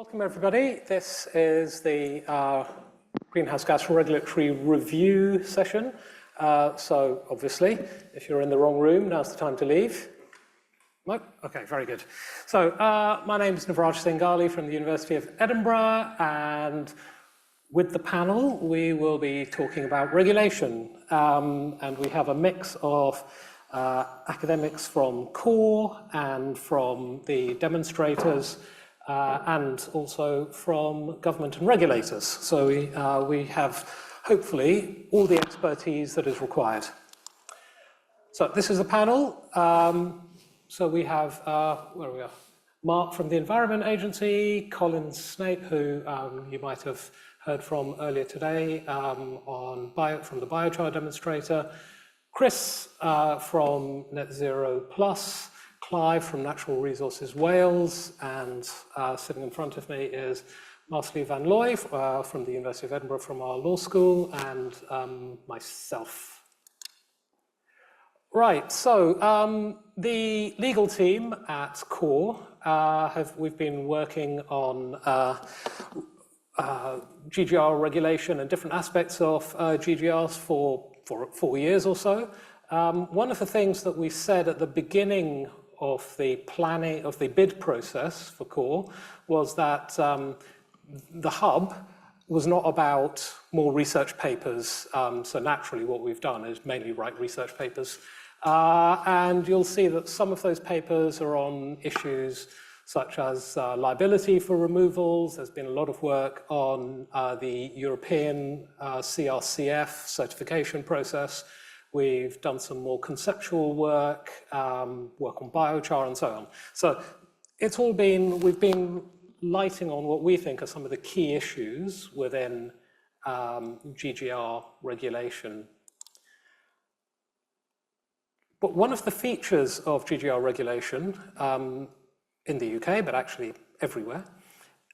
Welcome, everybody. This is the Greenhouse Gas Regulatory Review session. So, obviously, if you're in the wrong room, now's the time to leave. No? Okay, very good. So, my name is Navraj Singh from the University of Edinburgh, and with the panel, we will be talking about regulation. And we have a mix of academics from CORE and from the demonstrators, and also from government and regulators. So we have, hopefully, all the expertise that is required. So this is the panel. So we have, where are we? Mark from the Environment Agency, Colin, Snape, who you might have heard from earlier today from the Biochar Demonstrator, Chris from NetZeroPlus, Clive from Natural Resources Wales, and sitting in front of me is Marsaili van Looy from the University of Edinburgh from our law school, and myself. Right, so the legal team at CORE, we've been working on GGR regulation and different aspects of GGRs for 4 years or so. One of the things that we said at the beginning of the planning of the bid process for CORE was that the hub was not about more research papers. So naturally what we've done is mainly write research papers. And you'll see that some of those papers are on issues such as liability for removals. There's been a lot of work on the European CRCF certification process. We've done some more conceptual work, work on biochar and so on. So it's all been, we've been lighting on what we think are some of the key issues within GGR regulation. But one of the features of GGR regulation in the UK, but actually everywhere,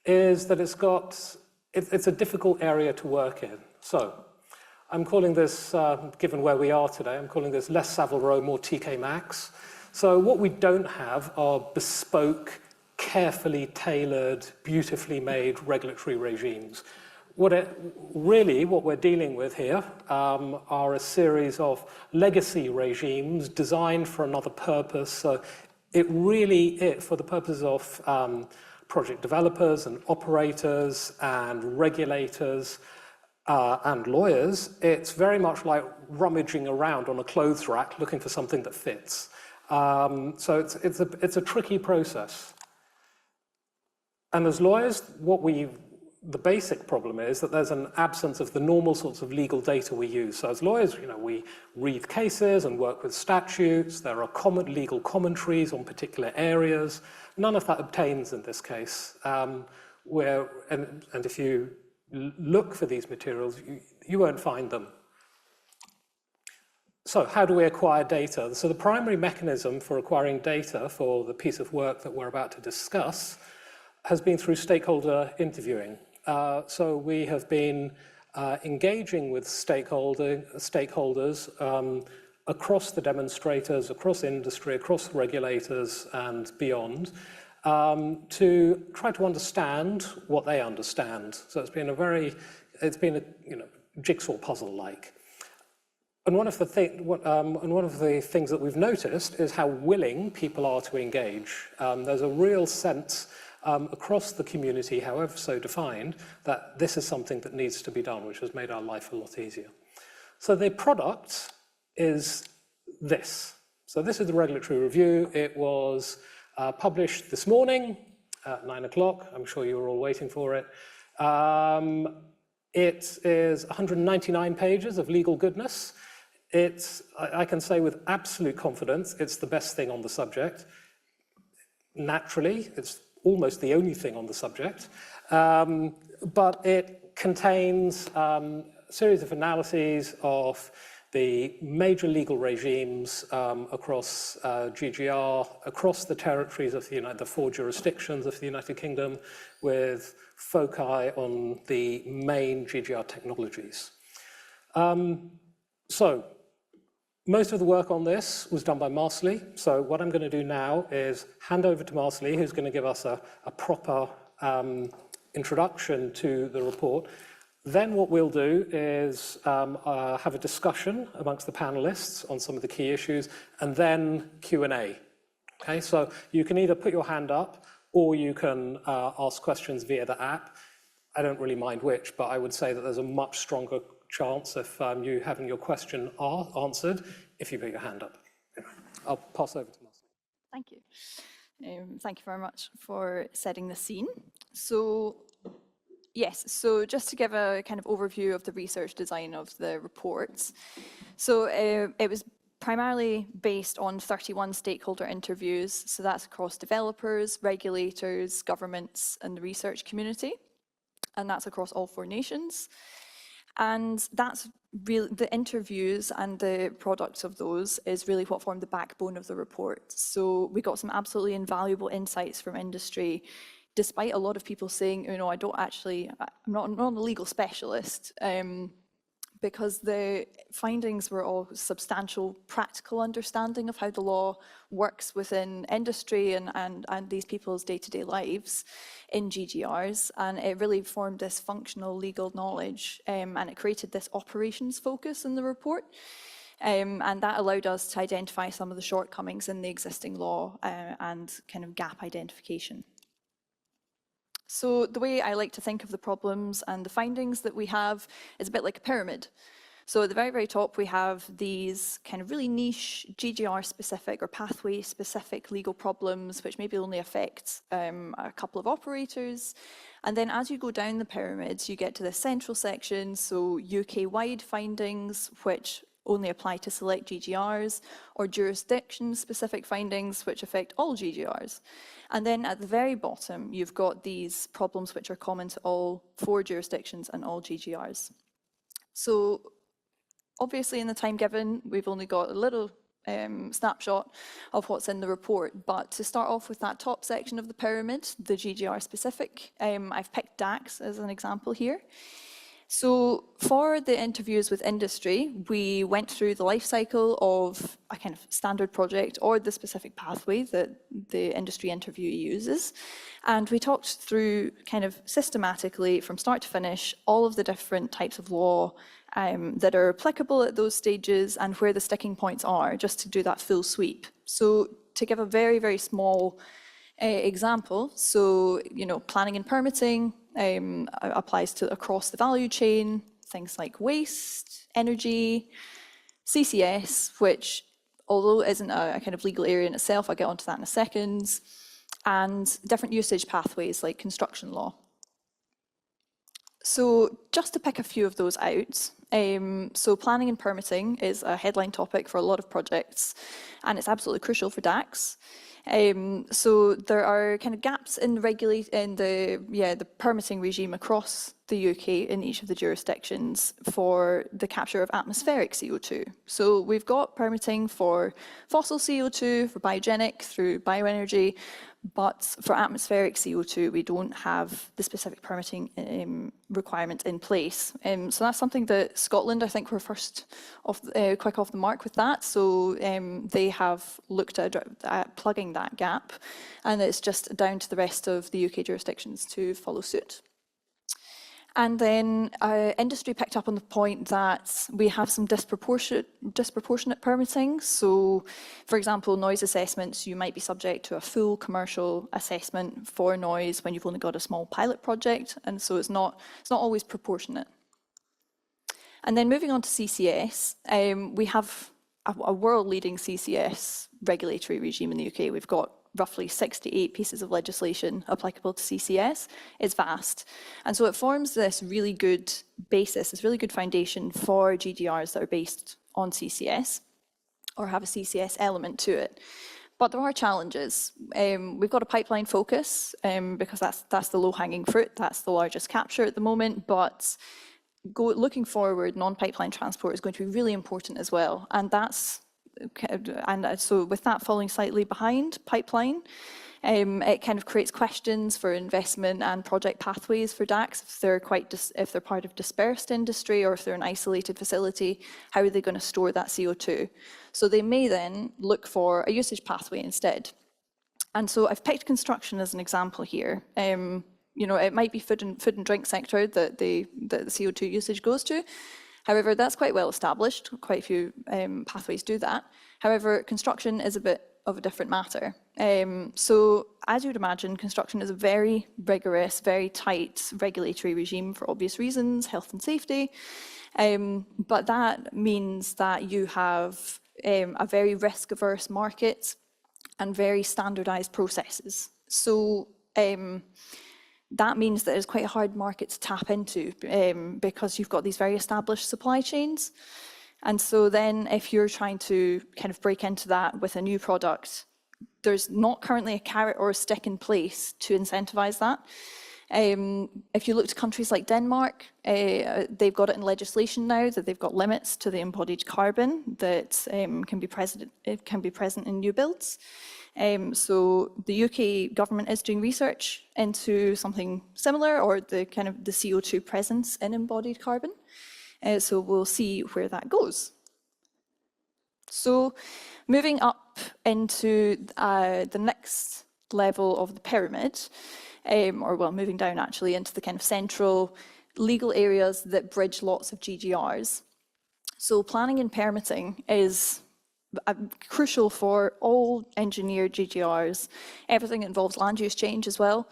is that it's a difficult area to work in. So I'm calling this, given where we are today, I'm calling this less Savile Row, more TK Maxx. So what we don't have are bespoke, carefully tailored, beautifully made regulatory regimes. What we're dealing with here are a series of legacy regimes designed for another purpose. So for the purposes of project developers and operators and regulators, and lawyers, it's very much like rummaging around on a clothes rack looking for something that fits. So it's a tricky process. And as lawyers, the basic problem is that there's an absence of the normal sorts of legal data we use. So as lawyers, we read cases and work with statutes. There are common legal commentaries on particular areas. None of that obtains in this case. And if you look for these materials, you won't find them. So how do we acquire data? So the primary mechanism for acquiring data for the piece of work that we're about to discuss has been through stakeholder interviewing. So we have been engaging with stakeholders across the demonstrators, across industry, across regulators and beyond, to try to understand what they understand. So it's been a jigsaw puzzle-like. And one of the things that we've noticed is how willing people are to engage. There's a real sense across the community, however so defined, that this is something that needs to be done, which has made our life a lot easier. So the product is this. So this is the regulatory review. It was published this morning at 9 o'clock. I'm sure you were all waiting for it. It is 199 pages of legal goodness. I can say with absolute confidence, it's the best thing on the subject. Naturally, it's almost the only thing on the subject. But it contains a series of analyses of the major legal regimes across GGR, across the territories of the 4 jurisdictions of the United Kingdom, with foci on the main GGR technologies. So most of the work on this was done by Marsaili. So what I'm going to do now is hand over to Marsaili, who's going to give us a proper introduction to the report. Then what we'll do is have a discussion amongst the panelists on some of the key issues, and then Q&A. Okay, so you can either put your hand up or you can ask questions via the app. I don't really mind which, but I would say that there's a much stronger chance of you having your question answered if you put your hand up. I'll pass over to Marsaili. Thank you. Thank you very much for setting the scene. So, yes, so just to give a kind of overview of the research design of the reports. So it was primarily based on 31 stakeholder interviews. So that's across developers, regulators, governments, and the research community. And that's across all 4 nations. And that's really, the interviews and the products of those is really what formed the backbone of the report. So we got some absolutely invaluable insights from industry, despite a lot of people saying, you know, I'm not a legal specialist, because the findings were all substantial practical understanding of how the law works within industry and these people's day-to-day lives in GGRs. And it really formed this functional legal knowledge, and it created this operations focus in the report. And that allowed us to identify some of the shortcomings in the existing law and kind of gap identification. So the way I like to think of the problems and the findings that we have is a bit like a pyramid. So at the very, very top, we have these kind of really niche GGR-specific or pathway-specific legal problems, which maybe only affect a couple of operators. And then as you go down the pyramids, you get to the central section, so UK-wide findings, which only apply to select GGRs, or jurisdiction-specific findings, which affect all GGRs. And then at the very bottom, you've got these problems which are common to all 4 jurisdictions and all GGRs. So obviously in the time given, we've only got a little snapshot of what's in the report, but to start off with that top section of the pyramid, the GGR specific, I've picked DACs as an example here. So for the interviews with industry, we went through the life cycle of a kind of standard project or the specific pathway that the industry interviewee uses. And we talked through kind of systematically from start to finish all of the different types of law that are applicable at those stages and where the sticking points are, just to do that full sweep. So to give a very, very small example, so, you know, planning and permitting, applies to across the value chain, things like waste, energy, CCS, which although isn't a kind of legal area in itself, I'll get onto that in a second, and different usage pathways like construction law. So just to pick a few of those out, so planning and permitting is a headline topic for a lot of projects, and it's absolutely crucial for DACs. So there are kind of gaps in the permitting regime across the UK in each of the jurisdictions for the capture of atmospheric CO2. So we've got permitting for fossil CO2, for biogenic through bioenergy, but for atmospheric CO2, we don't have the specific permitting requirement in place. So that's something that Scotland, I think, were first quick off the mark with that. So they have looked at plugging that gap, and it's just down to the rest of the UK jurisdictions to follow suit. And then industry picked up on the point that we have some disproportionate permitting. So, for example, noise assessments, you might be subject to a full commercial assessment for noise when you've only got a small pilot project, and so it's not always proportionate. And then moving on to CCS, we have a world-leading CCS regulatory regime in the UK. We've got roughly 68 pieces of legislation applicable to CCS. It's vast. And so it forms this really good basis, this really good foundation for GGRs that are based on CCS or have a CCS element to it. But there are challenges. We've got a pipeline focus because that's the low-hanging fruit. That's the largest capture at the moment. But looking forward, non-pipeline transport is going to be really important as well. And so with that falling slightly behind pipeline, it kind of creates questions for investment and project pathways for DACs. If they're part of dispersed industry or if they're an isolated facility, how are they going to store that CO2? So they may then look for a usage pathway instead. And so I've picked construction as an example here. it might be food and drink sector that the CO2 usage goes to. However, that's quite well established. Quite a few pathways do that. However, construction is a bit of a different matter. So as you would imagine, construction is a very rigorous, very tight regulatory regime for obvious reasons, health and safety. But that means that you have a very risk-averse market and very standardized processes. So that means that it's quite a hard market to tap into because you've got these very established supply chains. And so then if you're trying to kind of break into that with a new product, there's not currently a carrot or a stick in place to incentivize that. If you look to countries like Denmark, they've got it in legislation now that they've got limits to the embodied carbon that can be present in new builds. So the UK government is doing research into something similar, or the CO2 presence in embodied carbon. So we'll see where that goes. So moving up into the next level of the pyramid, moving down actually into the kind of central legal areas that bridge lots of GGRs. So planning and permitting is crucial for all engineered GGRs. Everything that involves land use change as well.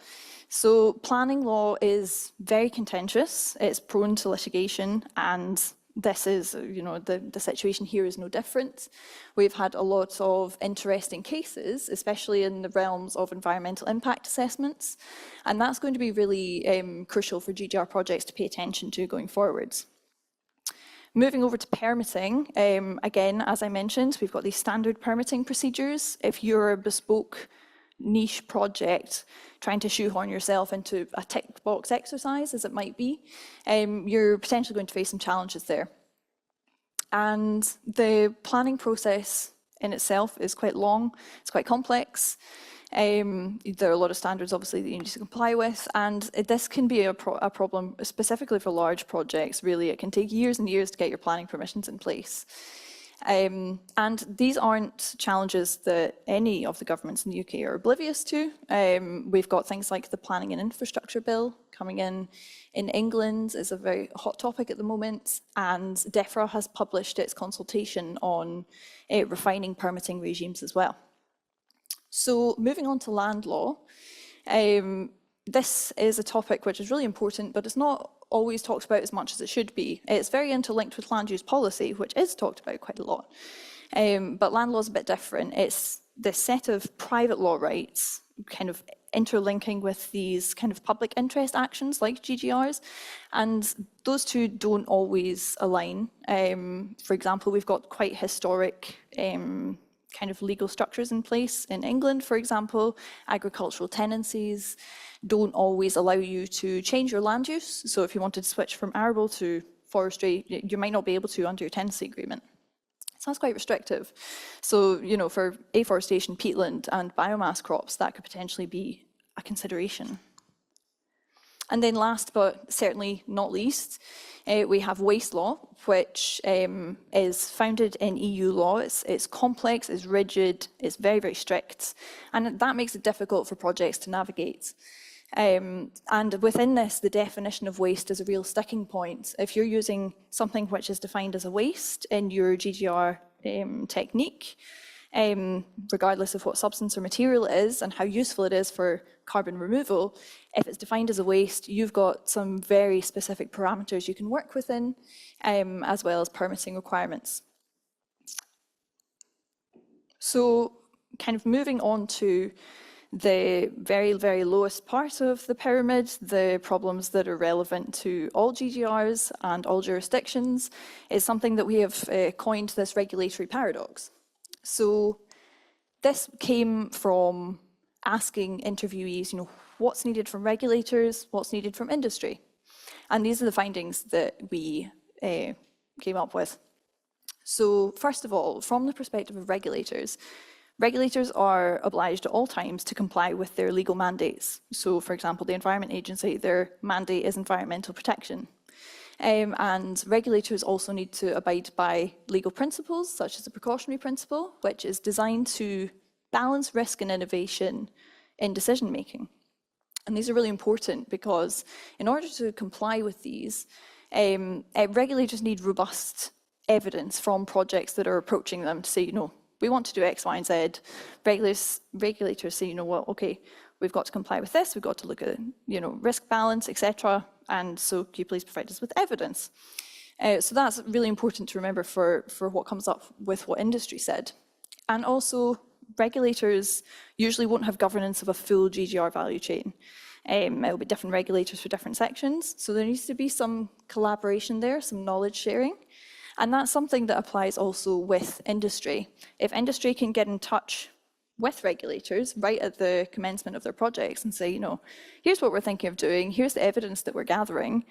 So planning law is very contentious, it's prone to litigation, and this is, the situation here is no different. We've had a lot of interesting cases, especially in the realms of environmental impact assessments, and that's going to be really crucial for GGR projects to pay attention to going forwards. Moving over to permitting, again, as I mentioned, we've got these standard permitting procedures. If you're a bespoke niche project trying to shoehorn yourself into a tick box exercise, as it might be, you're potentially going to face some challenges there. And the planning process in itself is quite long, it's quite complex. There are a lot of standards, obviously, that you need to comply with, and this can be a problem, specifically for large projects, really. It can take years and years to get your planning permissions in place. And these aren't challenges that any of the governments in the UK are oblivious to. We've got things like the Planning and Infrastructure Bill coming in England, is a very hot topic at the moment, and DEFRA has published its consultation on refining permitting regimes as well. So moving on to land law, this is a topic which is really important, but it's not always talked about as much as it should be. It's very interlinked with land use policy, which is talked about quite a lot. But land law is a bit different. It's this set of private law rights kind of interlinking with these kind of public interest actions like GGRs, and those two don't always align. For example, we've got quite historic kind of legal structures in place in England, for example. Agricultural tenancies don't always allow you to change your land use. So if you wanted to switch from arable to forestry, you might not be able to under your tenancy agreement. So that's quite restrictive. So, for afforestation, peatland and biomass crops, that could potentially be a consideration. And then last, but certainly not least, we have waste law, which is founded in EU law. It's complex, it's rigid, it's very, very strict, and that makes it difficult for projects to navigate. And within this, the definition of waste is a real sticking point. If you're using something which is defined as a waste in your GGR technique, regardless of what substance or material it is and how useful it is for carbon removal, if it's defined as a waste, you've got some very specific parameters you can work within, as well as permitting requirements. So kind of moving on to the very, very lowest part of the pyramid, the problems that are relevant to all GGRs and all jurisdictions, is something that we have coined this regulatory paradox. So this came from asking interviewees, what's needed from regulators, what's needed from industry? And these are the findings that we came up with. So first of all, from the perspective of regulators, regulators are obliged at all times to comply with their legal mandates. So for example, the Environment Agency, their mandate is environmental protection. And regulators also need to abide by legal principles, such as the precautionary principle, which is designed to balance risk and innovation in decision making. And these are really important because in order to comply with these, regulators need robust evidence from projects that are approaching them to say, you know, we want to do X, Y, and Z. Regulators say, you know what, okay, we've got to comply with this, we've got to look at, you know, risk balance, etc. And so can you please provide us with evidence? So that's really important to remember for what comes up with what industry said. And also, regulators usually won't have governance of a full GGR value chain. It'll be different regulators for different sections. So there needs to be some collaboration there, some knowledge sharing. And that's something that applies also with industry. If industry can get in touch with regulators right at the commencement of their projects and say, you know, here's what we're thinking of doing, here's the evidence that we're gathering,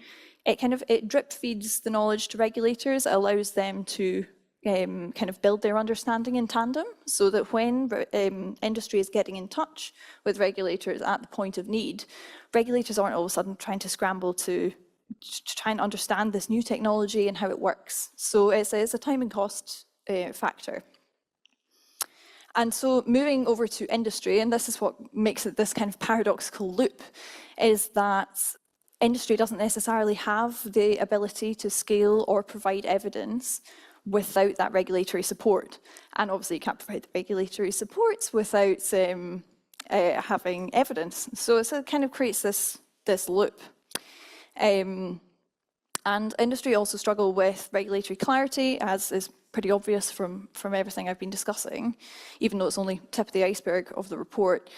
it drip feeds the knowledge to regulators. It allows them to kind of build their understanding in tandem, so that when industry is getting in touch with regulators at the point of need, regulators aren't all of a sudden trying to scramble to try and understand this new technology and how it works. So it's a time and cost factor. And so moving over to industry, and this is what makes it this kind of paradoxical loop, is that industry doesn't necessarily have the ability to scale or provide evidence without that regulatory support. And obviously you can't provide the regulatory support without having evidence. So it kind of creates this loop. And industry also struggle with regulatory clarity, as is pretty obvious from everything I've been discussing, even though it's only tip of the iceberg of the report.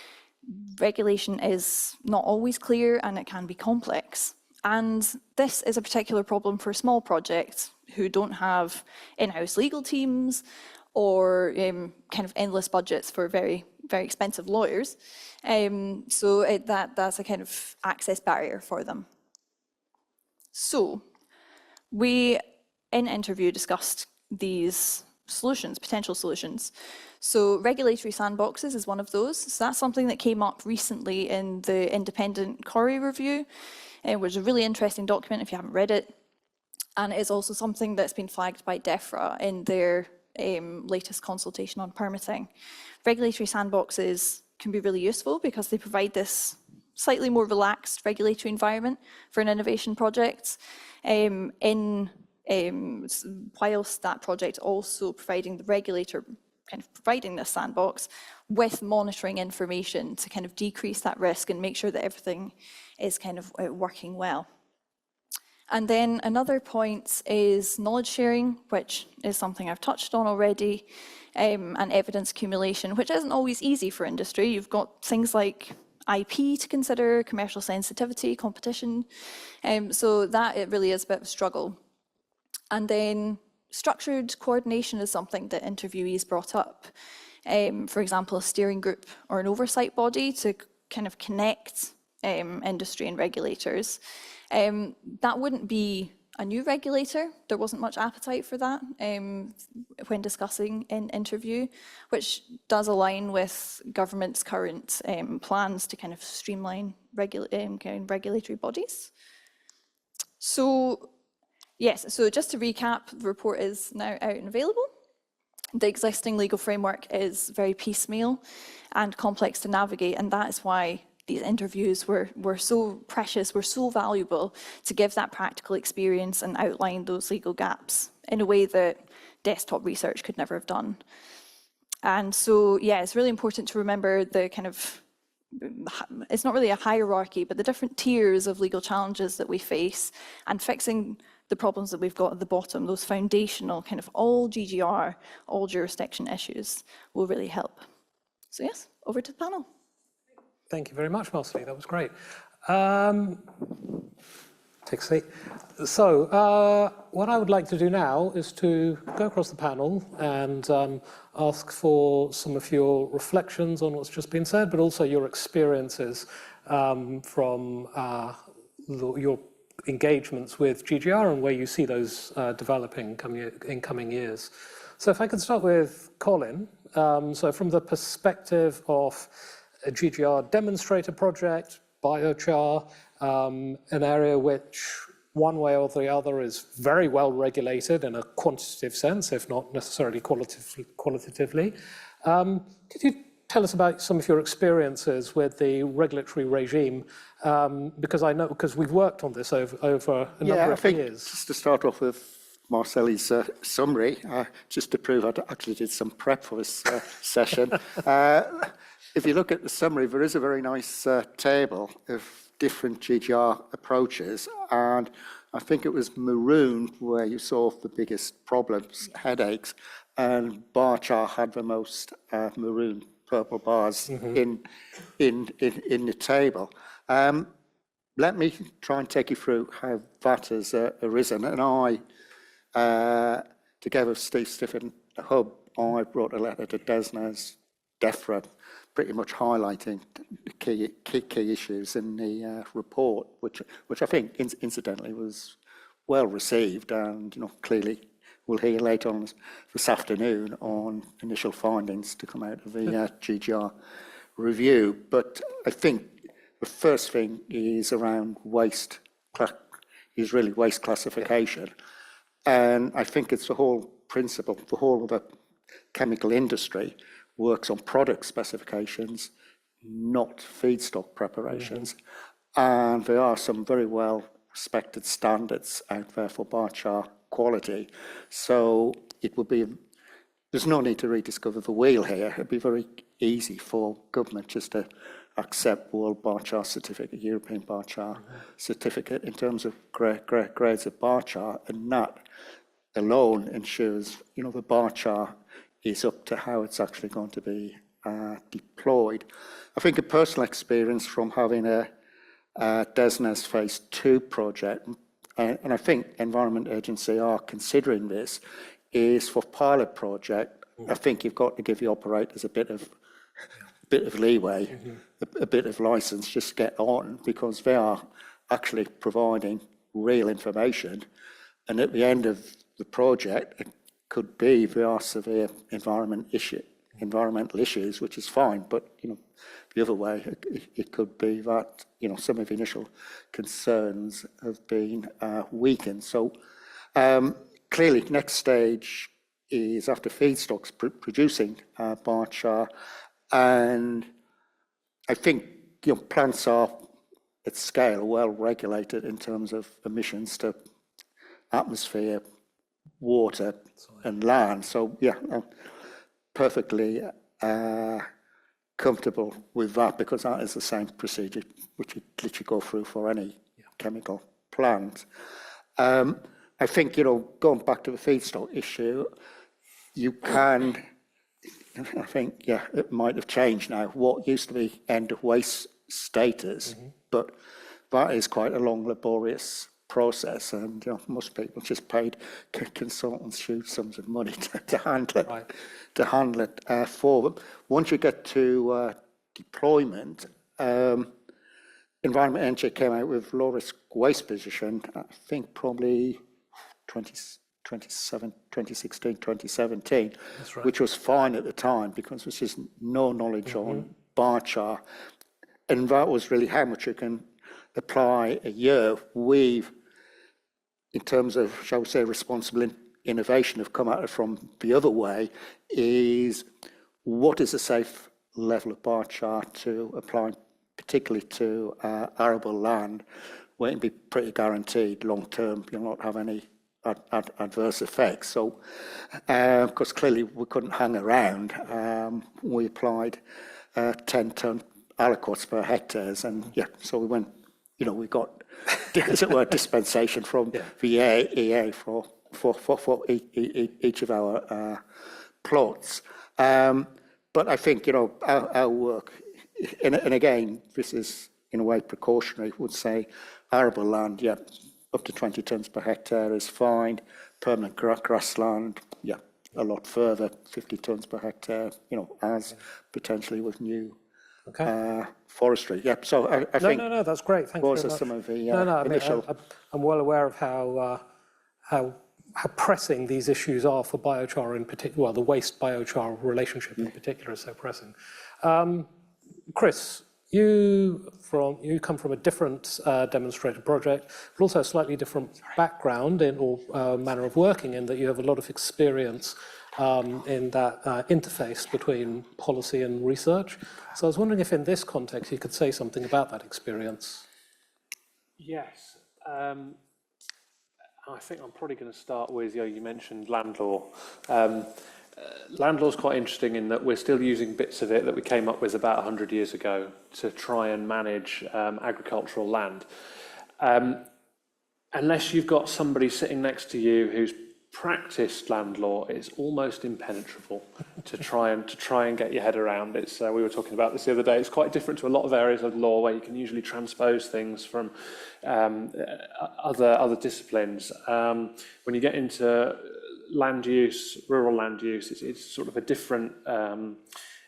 Regulation is not always clear and it can be complex. And this is a particular problem for small projects who don't have in-house legal teams or kind of endless budgets for very, very expensive lawyers. So that's a kind of access barrier for them. So we, in interview, discussed these solutions, potential solutions. So regulatory sandboxes is one of those. So that's something that came up recently in the independent CO2RE review, which is a really interesting document if you haven't read it. And it is also something that's been flagged by DEFRA in their latest consultation on permitting. Regulatory sandboxes can be really useful because they provide this slightly more relaxed regulatory environment for an innovation project, whilst that project also providing the regulator kind of providing this sandbox with monitoring information to kind of decrease that risk and make sure that everything is kind of working well. And then another point is knowledge sharing, which is something I've touched on already, and evidence accumulation, which isn't always easy for industry. You've got things like IP to consider, commercial sensitivity, competition. So that it really is a bit of a struggle. And then structured coordination is something that interviewees brought up. For example, a steering group or an oversight body to kind of connect industry and regulators. That wouldn't be a new regulator. There wasn't much appetite for that when discussing in interview, which does align with government's current plans to kind of streamline regulatory bodies. So yes, so just to recap, the report is now out and available. The existing legal framework is very piecemeal and complex to navigate, and that is why these interviews were so precious, were so valuable to give that practical experience and outline those legal gaps in a way that desktop research could never have done. And so, yeah, it's really important to remember the kind of, it's not really a hierarchy, but the different tiers of legal challenges that we face, and fixing the problems that we've got at the bottom, those foundational kind of all GGR, all jurisdiction issues will really help. So yes, over to the panel. Thank you very much, Marsaili. That was great. Take a seat. So what I would like to do now is to go across the panel and ask for some of your reflections on what's just been said, but also your experiences from your engagements with GGR and where you see those developing in coming years. So if I could start with Colin. So from the perspective of a GGR Demonstrator project, Biochar, an area which one way or the other is very well regulated in a quantitative sense, if not necessarily qualitatively. Could you tell us about some of your experiences with the regulatory regime? Because I know, because we've worked on this over a number of years. Just to start off with Marsaili's summary, just to prove I actually did some prep for this session. If you look at the summary, there is a very nice table of different GGR approaches, and I think it was maroon where you saw the biggest problems, headaches, and Biochar had the most maroon purple bars in the table. Let me try and take you through how that has arisen. And I, together with Steve Stiffen, the Hub, I wrote a letter to DESNA's DEFRA, pretty much highlighting the key issues in the report, which I think incidentally was well received, and clearly we'll hear later on this afternoon on initial findings to come out of the GGR review. But I think the first thing is around waste classification, and I think it's the whole principle, the whole of the chemical industry works on product specifications, not feedstock preparations. And there are some very well respected standards out there for biochar quality. So it would be, there's no need to rediscover the wheel here. It'd be very easy for government just to accept World Biochar Certificate, European Biochar Certificate in terms of grades of biochar, and that alone ensures, the biochar is up to how it's actually going to be deployed. I think a personal experience from having a DESNA's Phase 2 project, and I think Environment Agency are considering this, is for pilot project, I think you've got to give the operators a bit of leeway, a bit of license, just get on, because they are actually providing real information. And at the end of the project, it could be there are severe environmental issues, which is fine, but the other way, it could be that some of the initial concerns have been weakened. So clearly, next stage is after feedstocks producing biochar, and I think plants are at scale well regulated in terms of emissions to atmosphere, water, and land. So yeah, I'm perfectly comfortable with that, because that is the same procedure which you literally go through for any chemical plant. I think, going back to the feedstock issue, you can, I think, it might have changed now. What used to be end of waste status, but that is quite a long, laborious process, and most people just paid consultants huge sums of money to handle it for them. Once you get to deployment, Environment Agency came out with low risk waste position, I think probably 2016, 2017, which was fine at the time because there was just no knowledge on biochar, and that was really how much you can apply a year. We've, in terms of, shall we say, responsible innovation, have come at it from the other way, is what is a safe level of biochar to apply, particularly to arable land, where it can be pretty guaranteed long term you'll not have any adverse effects. So, because clearly we couldn't hang around, we applied 10-ton aliquots per hectares, and so we went, we got, as it were, dispensation from the EA for each of our plots. But I think, our work, and again, this is in a way precautionary, would say arable land, up to 20 tonnes per hectare is fine. Permanent grassland, a lot further, 50 tonnes per hectare, as potentially with new forestry. So I think. No, that's great. Thank you very much. Some of the initial. I'm well aware of how pressing these issues are for biochar in particular. Well, the waste biochar relationship in particular is so pressing. Chris, you come from a different demonstrator project, but also a slightly different background or manner of working, in that you have a lot of experience in that interface between policy and research. So I was wondering if in this context you could say something about that experience. Yes. I think I'm probably going to start with, you mentioned land law. Land law is quite interesting in that we're still using bits of it that we came up with about 100 years ago to try and manage agricultural land. Unless you've got somebody sitting next to you who's practiced land law, it's almost impenetrable to try and get your head around. It's we were talking about this the other day. It's quite different to a lot of areas of law where you can usually transpose things from other disciplines. When you get into land use, rural land use, it's sort of a different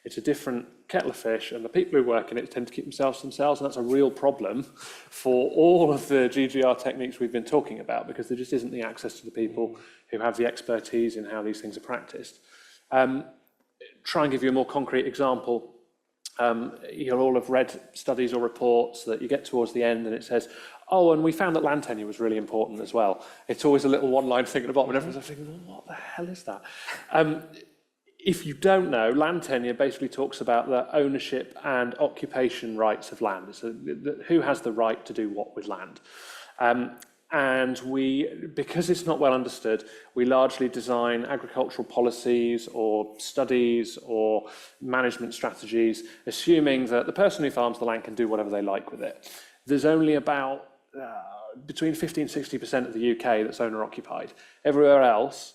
it's a different kettle of fish, and the people who work in it tend to keep themselves to themselves, and that's a real problem for all of the GGR techniques we've been talking about, because there just isn't the access to the people who have the expertise in how these things are practiced. Try and give you a more concrete example. You'll all have read studies or reports that you get towards the end and it says, oh, and we found that land tenure was really important as well. It's always a little one-line thing at the bottom, and everyone's thinking, well, what the hell is that? If you don't know, land tenure basically talks about the ownership and occupation rights of land. So who has the right to do what with land? And because it's not well understood, we largely design agricultural policies or studies or management strategies, assuming that the person who farms the land can do whatever they like with it. There's only about between 50 and 60% of the UK that's owner occupied. Everywhere else,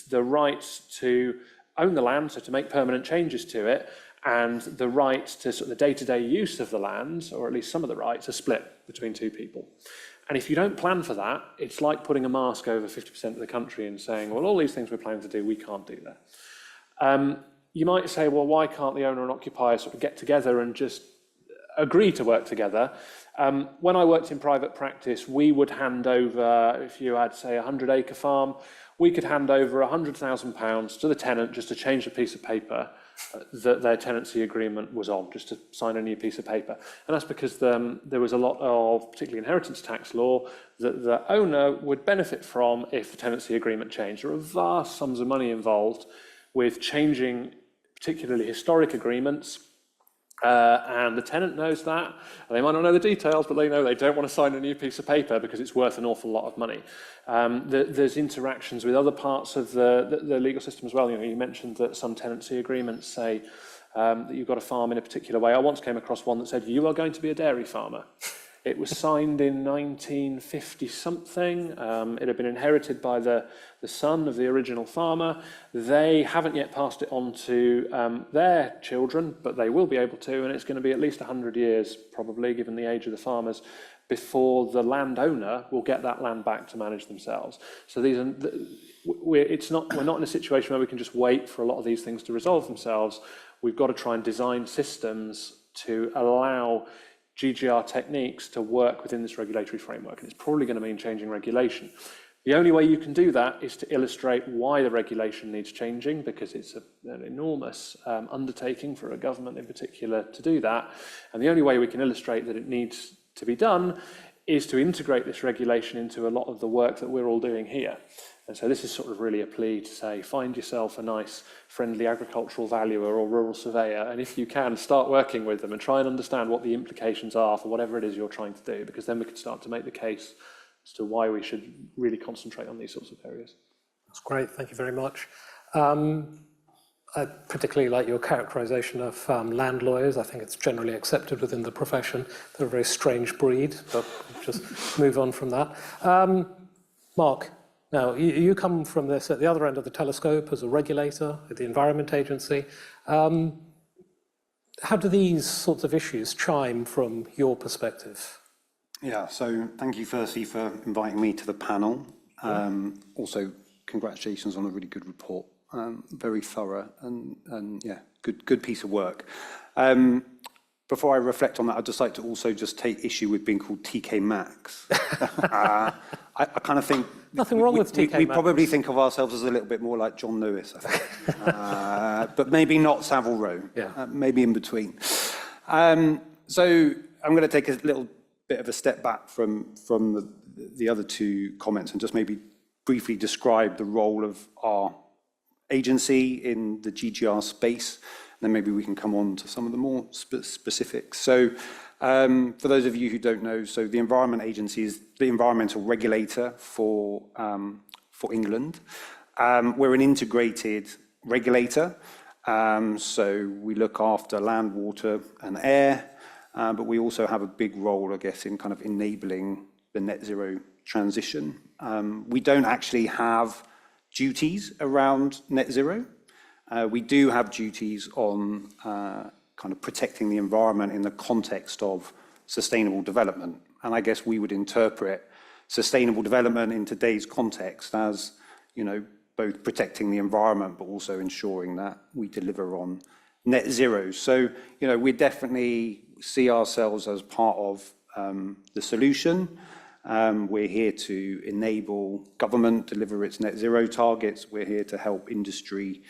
the right to own the land, so to make permanent changes to it, and the right to sort of the day-to-day use of the land, or at least some of the rights, are split between two people. And if you don't plan for that, it's like putting a mask over 50% of the country and saying, well, all these things we're planning to do, we can't do that. You might say, well, why can't the owner and occupier sort of get together and just agree to work together? When I worked in private practice, we would hand over, if you had, say, a 100-acre farm, we could hand over £100,000 to the tenant just to change a piece of paper that their tenancy agreement was on, just to sign a new piece of paper. And that's because there was a lot of, particularly inheritance tax law, that the owner would benefit from if the tenancy agreement changed. There are vast sums of money involved with changing particularly historic agreements. And the tenant knows that. They might not know the details, but they know they don't want to sign a new piece of paper because it's worth an awful lot of money. There's interactions with other parts of the legal system as well. You mentioned that some tenancy agreements say that you've got to farm in a particular way. I once came across one that said, you are going to be a dairy farmer. It was signed in 1950-something. It had been inherited by the son of the original farmer. They haven't yet passed it on to their children, but they will be able to, and it's going to be at least 100 years, probably, given the age of the farmers, before the landowner will get that land back to manage themselves. So we're not in a situation where we can just wait for a lot of these things to resolve themselves. We've got to try and design systems to allow GGR techniques to work within this regulatory framework, and it's probably going to mean changing regulation. The only way you can do that is to illustrate why the regulation needs changing, because it's an enormous undertaking for a government in particular to do that. And the only way we can illustrate that it needs to be done is to integrate this regulation into a lot of the work that we're all doing here. And so this is sort of really a plea to say, find yourself a nice, friendly agricultural valuer or rural surveyor, and if you can, start working with them and try and understand what the implications are for whatever it is you're trying to do, because then we can start to make the case as to why we should really concentrate on these sorts of areas. That's great, thank you very much. I particularly like your characterization of land lawyers. I think it's generally accepted within the profession. They're a very strange breed, but just move on from that. Mark, now you come from this at the other end of the telescope as a regulator at the Environment Agency. How do these sorts of issues chime from your perspective? Yeah, so thank you firstly for inviting me to the panel. Also, congratulations on a really good report. Very thorough and yeah, good piece of work. Before I reflect on that, I'd just like to also just take issue with being called TK Maxx. I kind of think nothing wrong with TK Maxx. We probably think of ourselves as a little bit more like John Lewis, I think, but maybe not Savile Row. Yeah. Maybe in between. So I'm going to take a little bit of a step back from the other two comments and just maybe briefly describe the role of our agency in the GGR space. And then maybe we can come on to some of the more specifics. So for those of you who don't know, so the Environment Agency is the environmental regulator for England. We're an integrated regulator. So we look after land, water and air, but we also have a big role, I guess, in kind of enabling the net zero transition. We don't actually have duties around net zero. We do have duties on kind of protecting the environment in the context of sustainable development. And I guess we would interpret sustainable development in today's context as, both protecting the environment, but also ensuring that we deliver on net zero. So, we definitely see ourselves as part of the solution. We're here to enable government deliver its net zero targets. We're here to help industry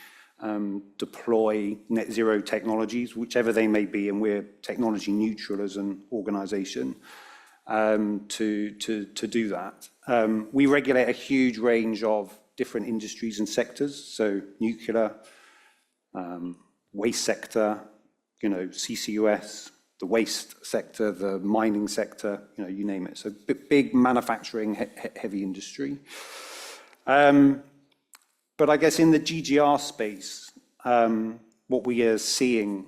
deploy net zero technologies, whichever they may be, and we're technology neutral as an organisation to do that. We regulate a huge range of different industries and sectors, so nuclear, waste sector, CCUS, the waste sector, the mining sector, you name it. So big manufacturing, heavy industry. But I guess in the GGR space, what we are seeing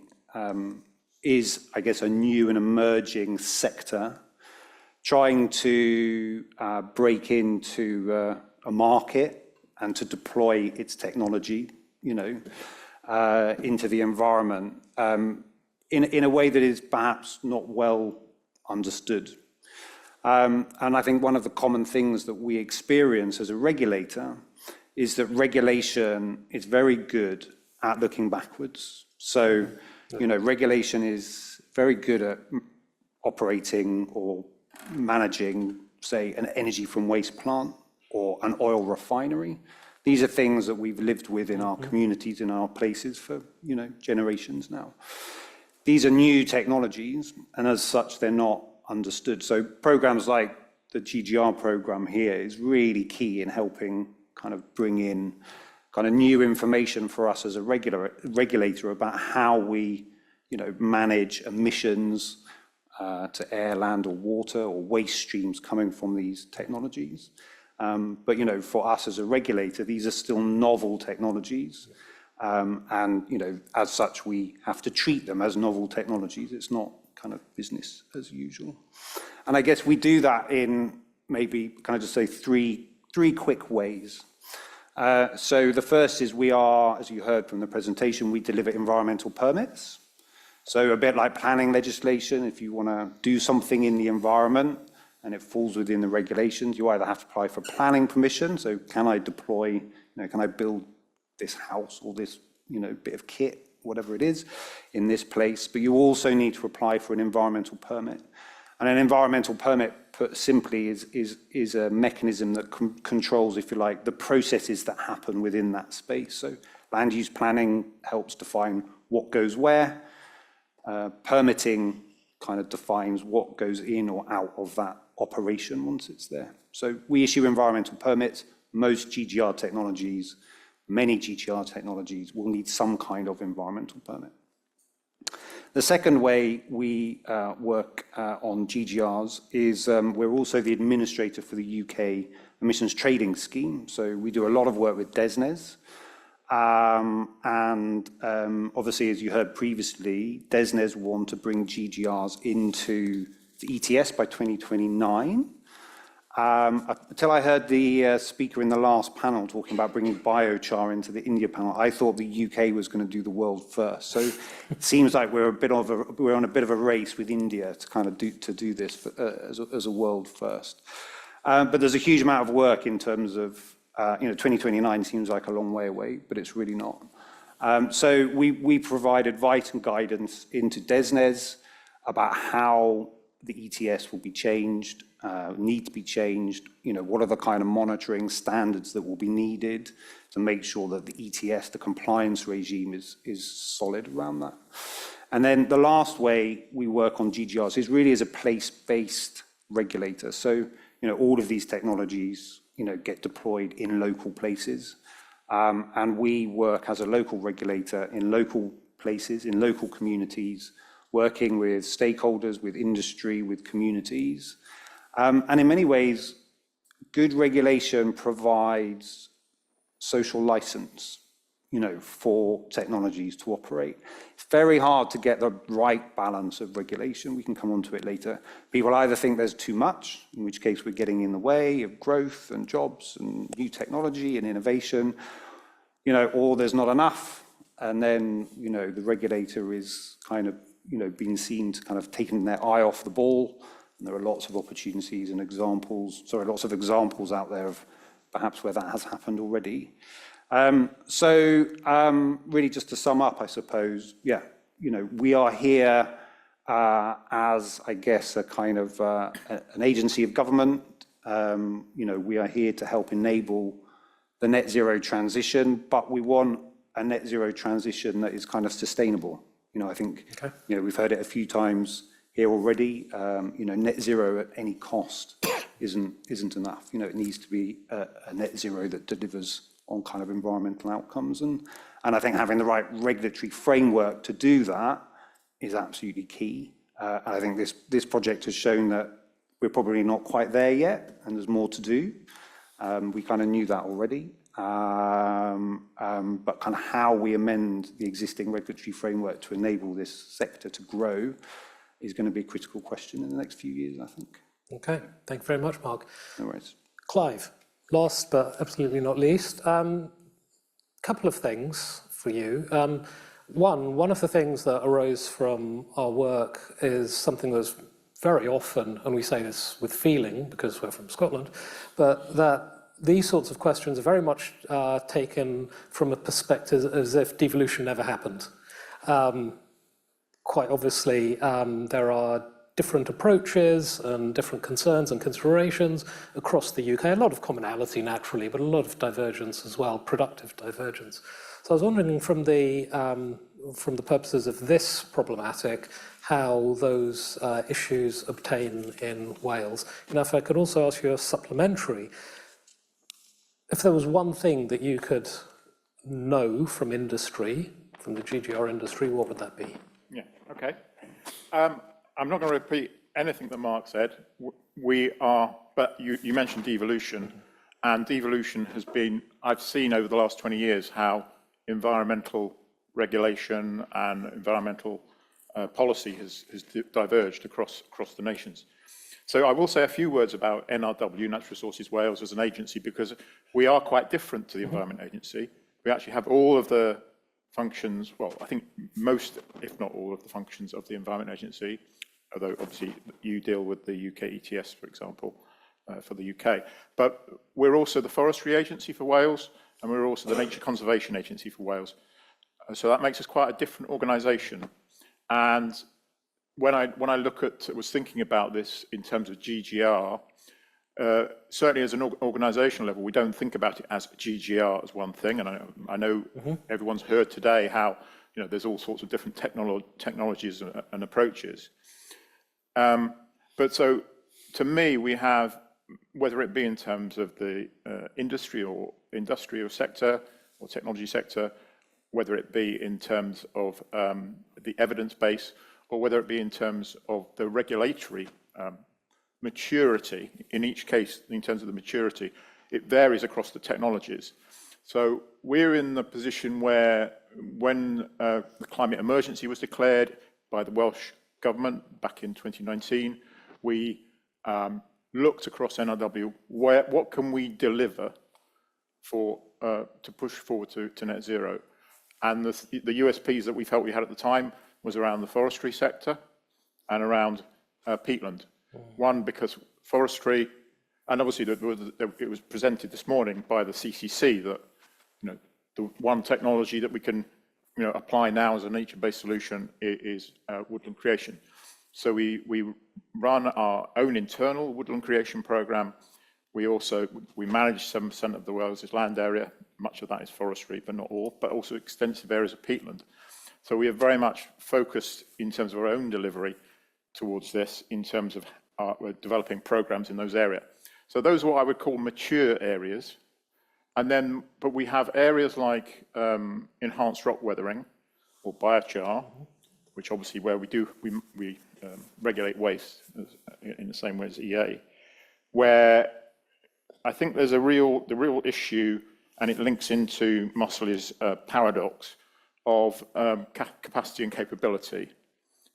is, I guess, a new and emerging sector trying to break into a market and to deploy its technology, into the environment in a way that is perhaps not well understood. And I think one of the common things that we experience as a regulator is that regulation is very good at looking backwards. So, regulation is very good at operating or managing, say, an energy from waste plant or an oil refinery. These are things that we've lived with in our communities, in our places for, generations now. These are new technologies, and as such, they're not understood. So programs like the GGR program here is really key in helping kind of bring in kind of new information for us as a regulator about how we, manage emissions to air, land or water or waste streams coming from these technologies. But, for us as a regulator, these are still novel technologies. And, as such, we have to treat them as novel technologies. It's not kind of business as usual. And I guess we do that in maybe, can I just say, three quick ways. So the first is we are, as you heard from the presentation, we deliver environmental permits. So a bit like planning legislation, if you want to do something in the environment and it falls within the regulations, you either have to apply for planning permission. So can I deploy, can I build this house or this, bit of kit, whatever it is, in this place? But you also need to apply for an environmental permit. And an environmental permit, put simply, is a mechanism that controls, if you like, the processes that happen within that space. So land use planning helps define what goes where. Permitting kind of defines what goes in or out of that operation once it's there. So we issue environmental permits. Most GGR technologies, many GGR technologies will need some kind of environmental permit. The second way we work on GGRs is we're also the administrator for the UK Emissions Trading Scheme. So we do a lot of work with DESNZ. And obviously, as you heard previously, DESNZ want to bring GGRs into the ETS by 2029. Until I heard the speaker in the last panel talking about bringing biochar into the India panel, I thought the UK was going to do the world first. So it seems like we're on a bit of a race with India to kind of do this as a world first. But there's a huge amount of work in terms of 2029 seems like a long way away, but it's really not. So we provide advice and guidance into DESNZ about how the ETS will be changed, need to be changed, what are the kind of monitoring standards that will be needed to make sure that the ETS, the compliance regime is solid around that. And then the last way we work on GGRs is really as a place-based regulator. So, all of these technologies, get deployed in local places. And we work as a local regulator in local places, in local communities, working with stakeholders, with industry, with communities. And in many ways, good regulation provides social license, for technologies to operate. It's very hard to get the right balance of regulation. We can come on to it later. People either think there's too much, in which case we're getting in the way of growth and jobs and new technology and innovation, or there's not enough. And then, the regulator is kind of, being seen to kind of taking their eye off the ball. And there are lots of opportunities and lots of examples out there of perhaps where that has happened already. Really just to sum up, I suppose, we are here as, I guess, a kind of an agency of government. We are here to help enable the net zero transition, but we want a net zero transition that is kind of sustainable. I think, we've heard it a few times here already. Net zero at any cost isn't enough. It needs to be a net zero that delivers on kind of environmental outcomes. And I think having the right regulatory framework to do that is absolutely key. I think this project has shown that we're probably not quite there yet, and there's more to do. We kind of knew that already. But kind of how we amend the existing regulatory framework to enable this sector to grow is going to be a critical question in the next few years, I think. Okay, thank you very much, Mark. No worries. Clive, last but absolutely not least, couple of things for you. One of the things that arose from our work is something that's very often, and we say this with feeling because we're from Scotland, but that these sorts of questions are very much taken from a perspective as if devolution never happened. Quite obviously, there are different approaches and different concerns and considerations across the UK. A lot of commonality naturally, but a lot of divergence as well, productive divergence. So I was wondering from the purposes of this problematic, how those issues obtain in Wales. If I could also ask you a supplementary, if there was one thing that you could know from industry, from the GGR industry, what would that be? Yeah, okay. I'm not going to repeat anything that Mark said. But you mentioned devolution, and devolution has been, I've seen over the last 20 years how environmental regulation and environmental policy has diverged across the nations. So I will say a few words about NRW, Natural Resources Wales, as an agency, because we are quite different to the Environment Agency. We actually have all of the functions, well, I think most, if not all of the functions of the Environment Agency, although obviously you deal with the UK ETS, for example, for the UK. But we're also the Forestry Agency for Wales, and we're also the Nature Conservation Agency for Wales. So that makes us quite a different organisation. And when I look at, was thinking about this in terms of GGR, certainly as an organisational level, we don't think about it as GGR as one thing. And I know everyone's heard today how there's all sorts of different technologies and approaches. But so to me, we have, whether it be in terms of the industrial sector or technology sector, whether it be in terms of the evidence base, or whether it be in terms of the regulatory maturity, in each case, in terms of the maturity, it varies across the technologies. So we're in the position where when the climate emergency was declared by the Welsh government back in 2019, we looked across NRW, what can we deliver to push forward to net zero? And the USPs that we felt we had at the time was around the forestry sector and around peatland. One, because forestry, and obviously it was presented this morning by the CCC that the one technology that we can apply now as a nature-based solution is woodland creation. So we run our own internal woodland creation program. We manage 7% of the Wales' land area. Much of that is forestry, but not all, but also extensive areas of peatland. So we are very much focused in terms of our own delivery towards this, in terms of we're developing programs in those areas. So those are what I would call mature areas. And then, but we have areas like enhanced rock weathering or biochar, which obviously where we regulate waste in the same way as EA, where I think there's the real issue, and it links into Marsaili's paradox of capacity and capability.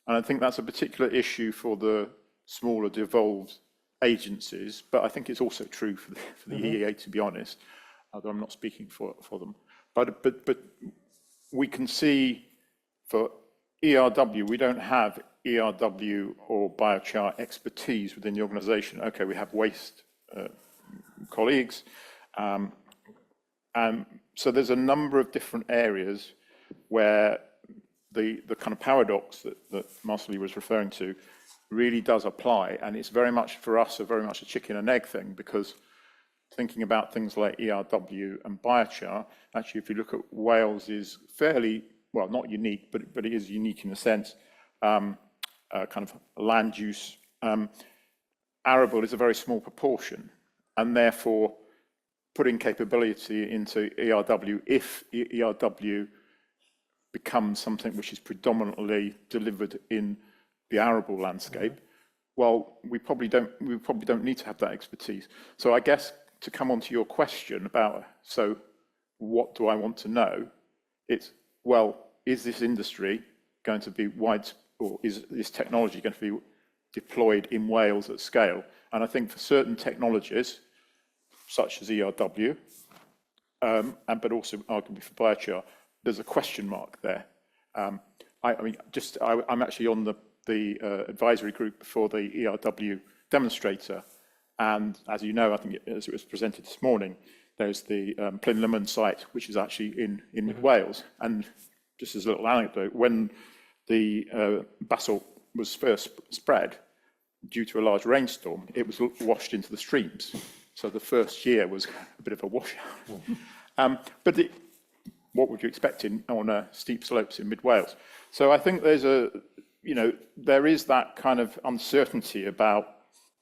And I think that's a particular issue for the smaller devolved agencies, but I think it's also true for the EEA, to be honest, although I'm not speaking for them. But we can see for ERW, we don't have ERW or biochar expertise within the organisation. Okay, we have waste colleagues. So there's a number of different areas where the kind of paradox that Marsaili was referring to really does apply, and it's very much for us very much a chicken and egg thing, because thinking about things like ERW and biochar, actually if you look at Wales is fairly, well, not unique, but it is unique in a sense, kind of land use. Arable is a very small proportion, and therefore putting capability into ERW, if ERW becomes something which is predominantly delivered in the arable landscape, well, we probably don't need to have that expertise. So I guess to come on to your question about, so what do I want to know? It's, well, is this industry going to be or is this technology going to be deployed in Wales at scale? And I think for certain technologies, such as ERW, but also arguably for biochar, there's a question mark there. I'm actually on the advisory group for the ERW Demonstrator, and as you know, I think as it was presented this morning, there's the Plynlimmon site, which is actually in mid Wales. And just as a little anecdote, when the basalt was first spread, due to a large rainstorm, it was washed into the streams. So the first year was a bit of a washout. What would you expect on steep slopes in mid Wales? So I think there is that kind of uncertainty about,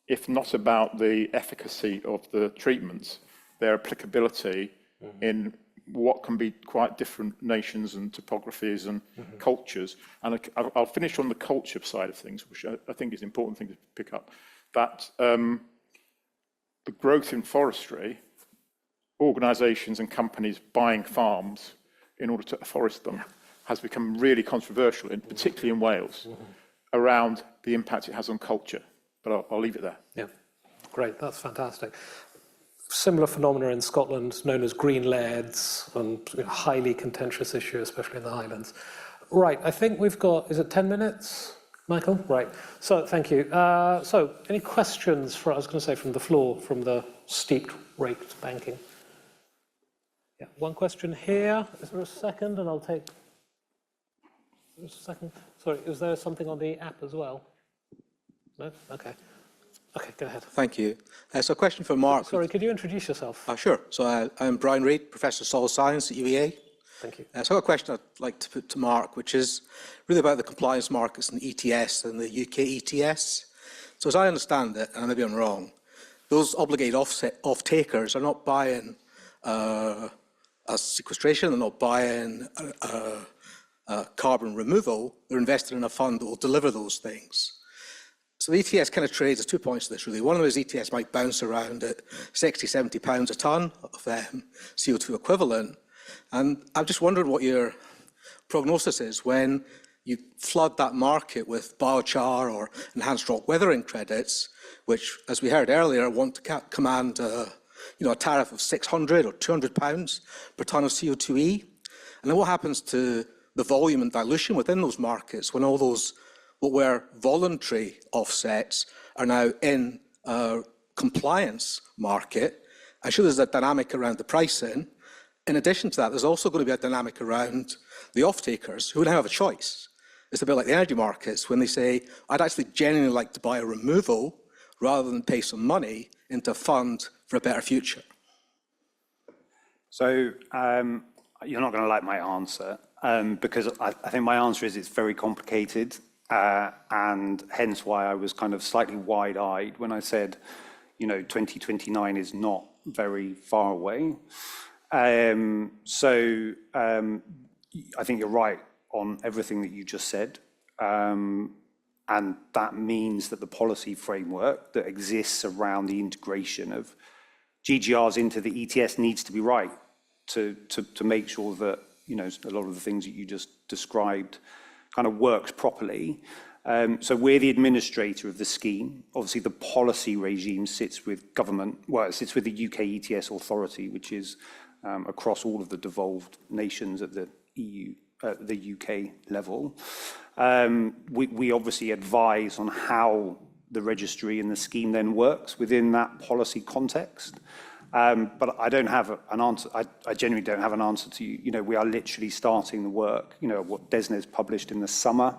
if not about the efficacy of the treatments, their applicability in what can be quite different nations and topographies and cultures. And I'll finish on the culture side of things, which I think is an important thing to pick up, that the growth in forestry, organisations and companies buying farms in order to forest them, has become really controversial, particularly in Wales, around the impact it has on culture. But I'll leave it there. Yeah, great, that's fantastic. Similar phenomena in Scotland, known as green leads, and highly contentious issue, especially in the Highlands. Right, I think we've got, is it 10 minutes, Michael? Right, so thank you. So any questions I was going to say from the floor, from the steeped rate banking? Yeah, one question here. Is there a second? And I'll take, a second. Sorry, is there something on the app as well? No? Okay. Okay, go ahead. Thank you. So a question for Mark. Sorry, could you introduce yourself? Sure. So I'm Brian Reid, Professor of Soil Science at UEA. Thank you. So I've got a question I'd like to put to Mark, which is really about the compliance markets and ETS and the UK ETS. So as I understand it, and maybe I'm wrong, those obligated off-takers are not buying a sequestration, they're not buying carbon removal, they're invested in a fund that will deliver those things. So the ETS kind of trades, there's 2 points to this really. One of those ETS might bounce around at 60, 70 pounds a tonne of CO2 equivalent. And I've just wondered what your prognosis is when you flood that market with biochar or enhanced rock weathering credits, which, as we heard earlier, want to command a tariff of 600 or 200 pounds per tonne of CO2e. And then what happens to the volume and dilution within those markets when all those what were voluntary offsets are now in a compliance market? I'm sure there's a dynamic around the pricing. In addition to that, there's also going to be a dynamic around the off-takers who now have a choice. It's a bit like the energy markets when they say, I'd actually genuinely like to buy a removal rather than pay some money into a fund for a better future. So you're not going to like my answer because I think my answer is it's very complicated. And hence why I was kind of slightly wide-eyed when I said, 2029 is not very far away. I think you're right on everything that you just said. And that means that the policy framework that exists around the integration of GGRs into the ETS needs to be right to make sure that, you know, a lot of the things that you just described kind of works properly. So we're the administrator of the scheme. Obviously, the policy regime sits with government, well, it sits with the UK ETS authority, which is across all of the devolved nations at the EU, the UK level. We obviously advise on how the registry and the scheme then works within that policy context. But I don't have an answer. I genuinely don't have an answer to you. You know, we are literally starting the work. You know, what DESNE's published in the summer,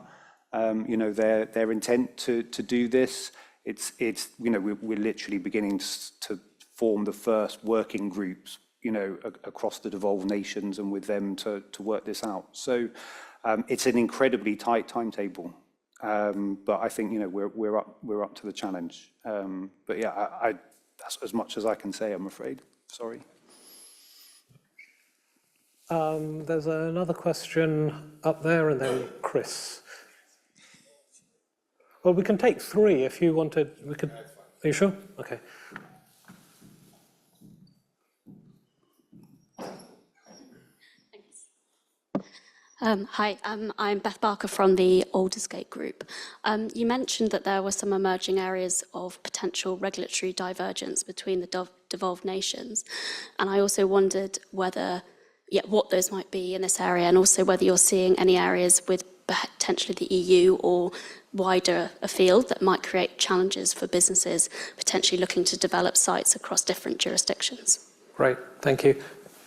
you know, their intent to do this. It's you know, we're literally beginning to form the first working groups, you know, across the devolved nations and with them to work this out. So it's an incredibly tight timetable. But I think, you know, we're up to the challenge. But yeah, that's as much as I can say, I'm afraid. Sorry. There's another question up there, and then Chris. Well, we can take three if you wanted. We could. Are you sure? Okay. Hi, I'm Beth Barker from the Aldersgate Group. You mentioned that there were some emerging areas of potential regulatory divergence between the devolved nations, and I also wondered whether, what those might be in this area, and also whether you're seeing any areas with potentially the EU or wider afield that might create challenges for businesses potentially looking to develop sites across different jurisdictions. Great, thank you.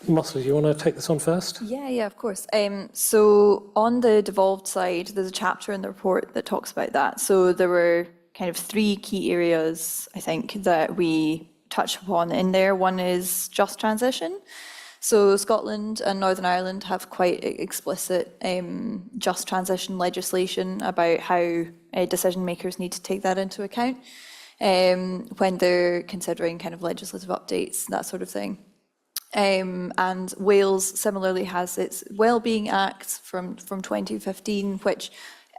Marsaili, do you want to take this on first? Yeah, of course. So on the devolved side, there's a chapter in the report that talks about that. So there were kind of three key areas, I think, that we touched upon in there. One is just transition. So Scotland and Northern Ireland have quite explicit just transition legislation about how decision makers need to take that into account when they're considering kind of legislative updates, that sort of thing. And Wales similarly has its Wellbeing Act from 2015, which,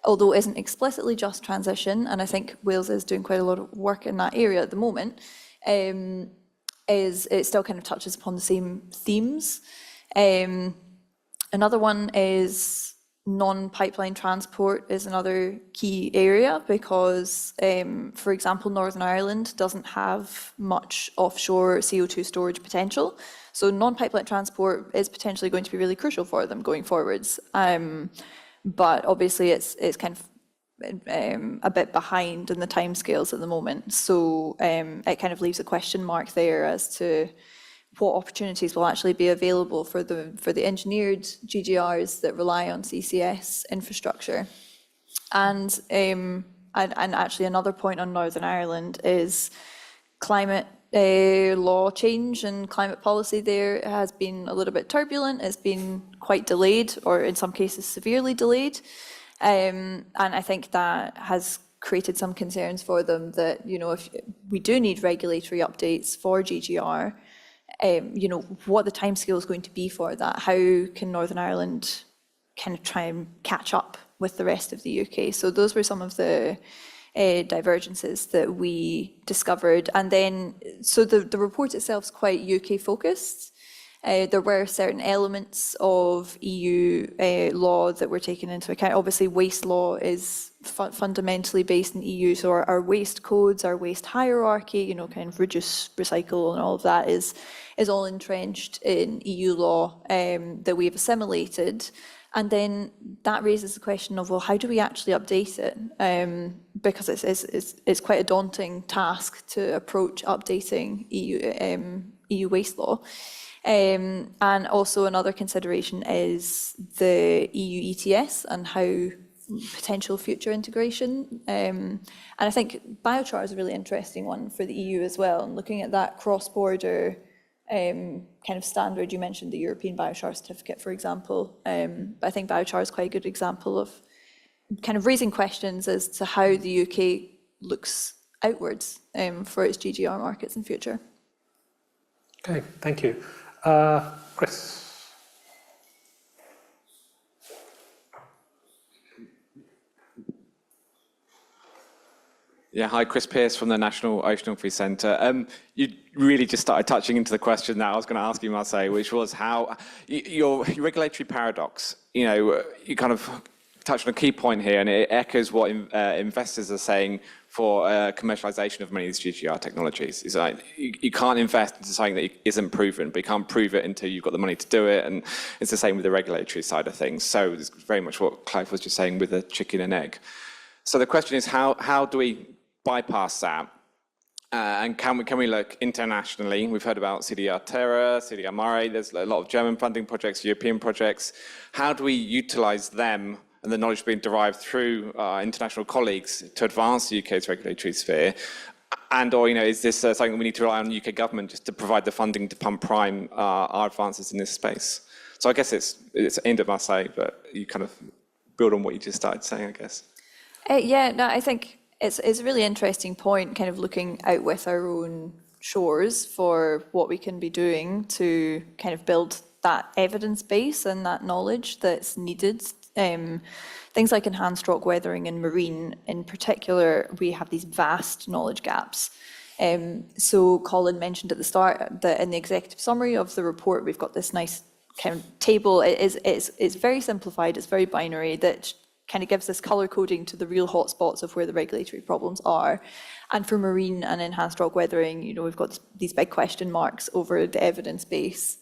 although isn't explicitly just transition, and I think Wales is doing quite a lot of work in that area at the moment, it still kind of touches upon the same themes. Another one is non-pipeline transport is another key area because, for example, Northern Ireland doesn't have much offshore CO2 storage potential. So non-pipeline transport is potentially going to be really crucial for them going forwards. But obviously it's kind of a bit behind in the timescales at the moment. So it kind of leaves a question mark there as to what opportunities will actually be available for the engineered GGRs that rely on CCS infrastructure. And actually another point on Northern Ireland is climate law change and climate policy there has been a little bit turbulent. It's been quite delayed, or in some cases severely delayed. And I think that has created some concerns for them that, you know, if we do need regulatory updates for GGR, you know, what the timescale is going to be for that. How can Northern Ireland kind of try and catch up with the rest of the UK? So those were some of the divergences that we discovered. And then, so the report itself is quite UK focused. There were certain elements of EU law that were taken into account. Obviously, waste law is fundamentally based in EU, so our waste codes, our waste hierarchy, you know, kind of reduce, recycle, and all of that is all entrenched in EU law that we've assimilated. And then that raises the question of, well, how do we actually update it? Because it's quite a daunting task to approach updating EU waste law. And also another consideration is the EU ETS and how potential future integration. And I think biochar is a really interesting one for the EU as well. And looking at that cross-border kind of standard, you mentioned the European Biochar Certificate, for example. But I think biochar is quite a good example of kind of raising questions as to how the UK looks outwards for its GGR markets in future. Okay, thank you. Chris. Yeah, hi, Chris Pearce from the National Oceanography Centre. You really just started touching into the question that I was going to ask you, Marseille, which was how your regulatory paradox, you kind of touched on a key point here, and it echoes what investors are saying for commercialization of many of these GGR technologies. It's like you can't invest into something that isn't proven, but you can't prove it until you've got the money to do it, and it's the same with the regulatory side of things. So it's very much what Clive was just saying with the chicken and egg. So the question is, how do we bypass that? And can we look internationally? We've heard about CDR Terra, CDR Mare, there's a lot of German funding projects, European projects. How do we utilize them and the knowledge being derived through our international colleagues to advance the UK's regulatory sphere? And or, is this something that we need to rely on the UK government just to provide the funding to pump prime our advances in this space? So I guess it's aimed at Marseille, but you kind of build on what you just started saying, I guess. Yeah, no, I think it's a really interesting point, kind of looking out with our own shores for what we can be doing to kind of build that evidence base and that knowledge that's needed. Things like enhanced rock weathering and marine in particular, we have these vast knowledge gaps. So Colin mentioned at the start that in the executive summary of the report, we've got this nice kind of table. It's very simplified, it's very binary, that kind of gives this color coding to the real hotspots of where the regulatory problems are. And for marine and enhanced rock weathering, we've got these big question marks over the evidence base.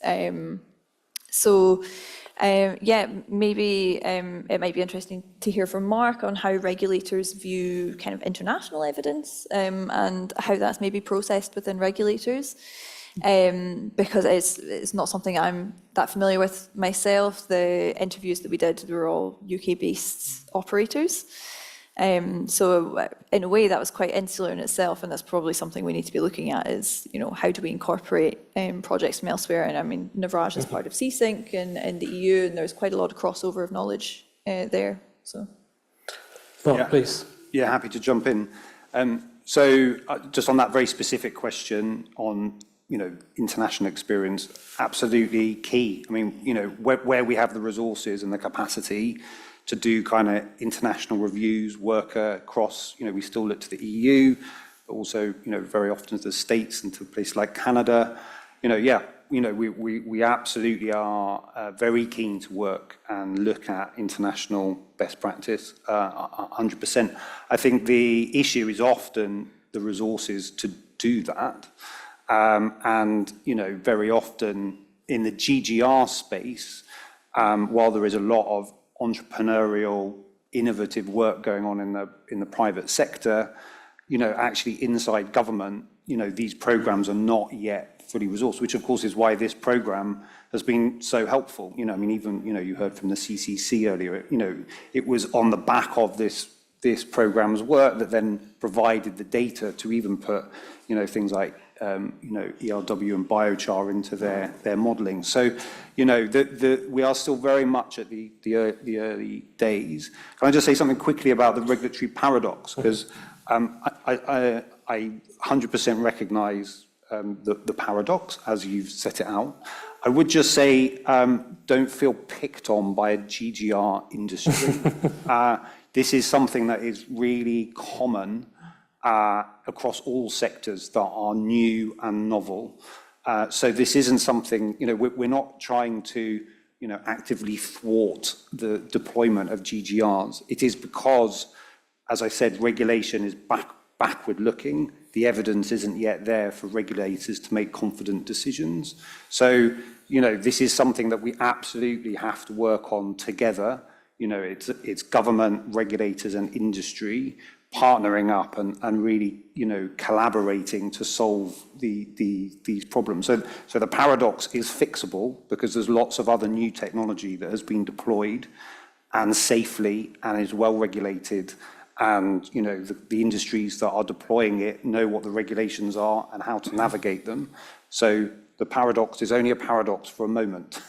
Yeah, maybe it might be interesting to hear from Mark on how regulators view kind of international evidence and how that's maybe processed within regulators. Because it's not something I'm that familiar with myself. The interviews that we did were all UK-based operators. So in a way that was quite insular in itself, and that's probably something we need to be looking at is, how do we incorporate projects from elsewhere? And I mean, Navraj is part of CSync in the EU, and there's quite a lot of crossover of knowledge there. So, Mark, please. Yeah, happy to jump in. So just on that very specific question on international experience, absolutely key. I mean, where we have the resources and the capacity to do kind of international reviews, work across, we still look to the EU, but also, very often to the States and to places like Canada. We absolutely are very keen to work and look at international best practice, 100%. I think the issue is often the resources to do that. And very often in the GGR space, while there is a lot of entrepreneurial, innovative work going on in the private sector, actually inside government, these programs are not yet fully resourced, which of course is why this program has been so helpful. Even you heard from the CCC earlier. It was on the back of this program's work that then provided the data to even put things like ERW and Biochar into their modelling. So, we are still very much at the early days. Can I just say something quickly about the regulatory paradox? Because I 100% recognise the paradox as you've set it out. I would just say, don't feel picked on by a GGR industry. This is something that is really common across all sectors that are new and novel. So this isn't something, we're not trying to, actively thwart the deployment of GGRs. It is because, as I said, regulation is backward looking. The evidence isn't yet there for regulators to make confident decisions. So, this is something that we absolutely have to work on together. It's government, regulators and industry partnering up and really, collaborating to solve these problems. So the paradox is fixable because there's lots of other new technology that has been deployed and safely and is well regulated. And, the industries that are deploying it know what the regulations are and how to navigate them. So the paradox is only a paradox for a moment.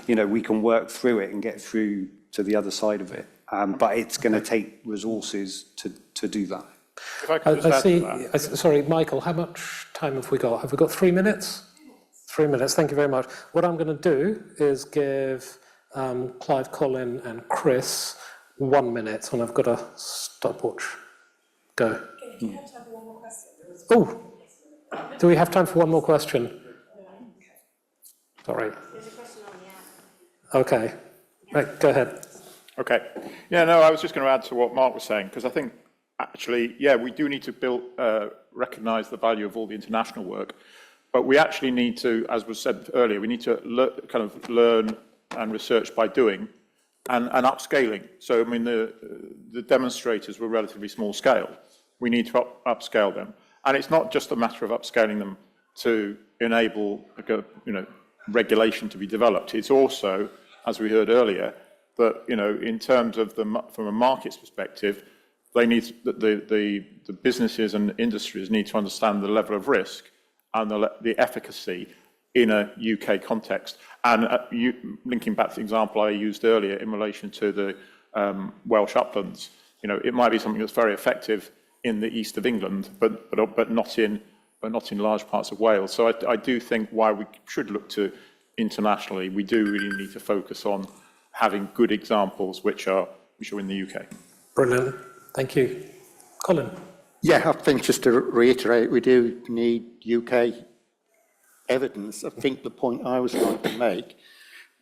We can work through it and get through to the other side of it. But it's going to take resources to do that. If I could just add to that. Sorry, Michael, how much time have we got? Have we got 3 minutes? 3 minutes, thank you very much. What I'm going to do is give Clive, Colin and Chris 1 minute, and I've got a stopwatch. Go. Do you have time for one more question? Oh, do we have time for one more question? Sorry. There's a question on the app. Okay, right, go ahead. Okay. Yeah, no, I was just going to add to what Mark was saying, because I think actually, yeah, we do need to recognise the value of all the international work, but we actually need to, as was said earlier, we need to kind of learn and research by doing and upscaling. So, I mean, the demonstrators were relatively small scale. We need to upscale them. And it's not just a matter of upscaling them to enable, regulation to be developed. It's also, as we heard earlier, that, in terms of from a market's perspective, they need the businesses and industries need to understand the level of risk and the efficacy in a UK context. And linking back to the example I used earlier in relation to the Welsh uplands, it might be something that's very effective in the east of England, but not in large parts of Wales. So I do think while we should look to internationally, we do really need to focus on having good examples which are in the UK. Brilliant, thank you. Colin? Yeah, I think just to reiterate, we do need UK evidence. I think the point I was trying to make,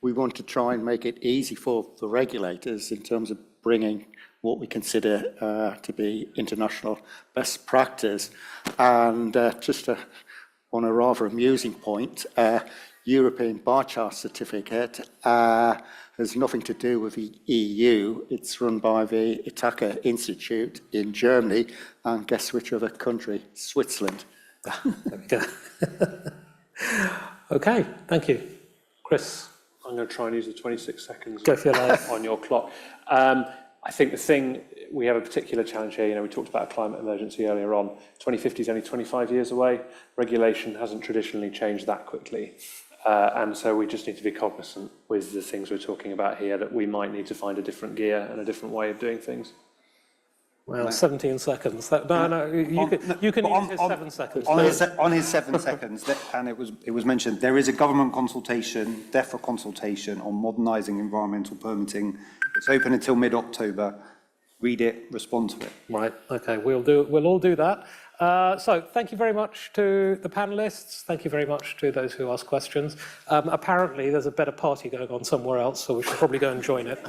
we want to try and make it easy for the regulators in terms of bringing what we consider to be international best practice. And just on a rather amusing point, European Biochar certificate has nothing to do with the EU. It's run by the Ithaca Institute in Germany, and guess which other country? Switzerland. Okay, thank you. Chris? I'm going to try and use the 26 seconds Go for your life. on your clock. I think we have a particular challenge here. We talked about a climate emergency earlier on. 2050 is only 25 years away. Regulation hasn't traditionally changed that quickly. And so we just need to be cognizant with the things we're talking about here that we might need to find a different gear and a different way of doing things. Well, 17 seconds. You can use his 7 seconds. On his 7 seconds, and it was mentioned, there is a government consultation, DEFRA consultation on modernising environmental permitting. It's open until mid-October. Read it, respond to it. Right, okay, we'll all do that. So thank you very much to the panelists. Thank you very much to those who asked questions. Apparently there's a better party going on somewhere else, so we should probably go and join it.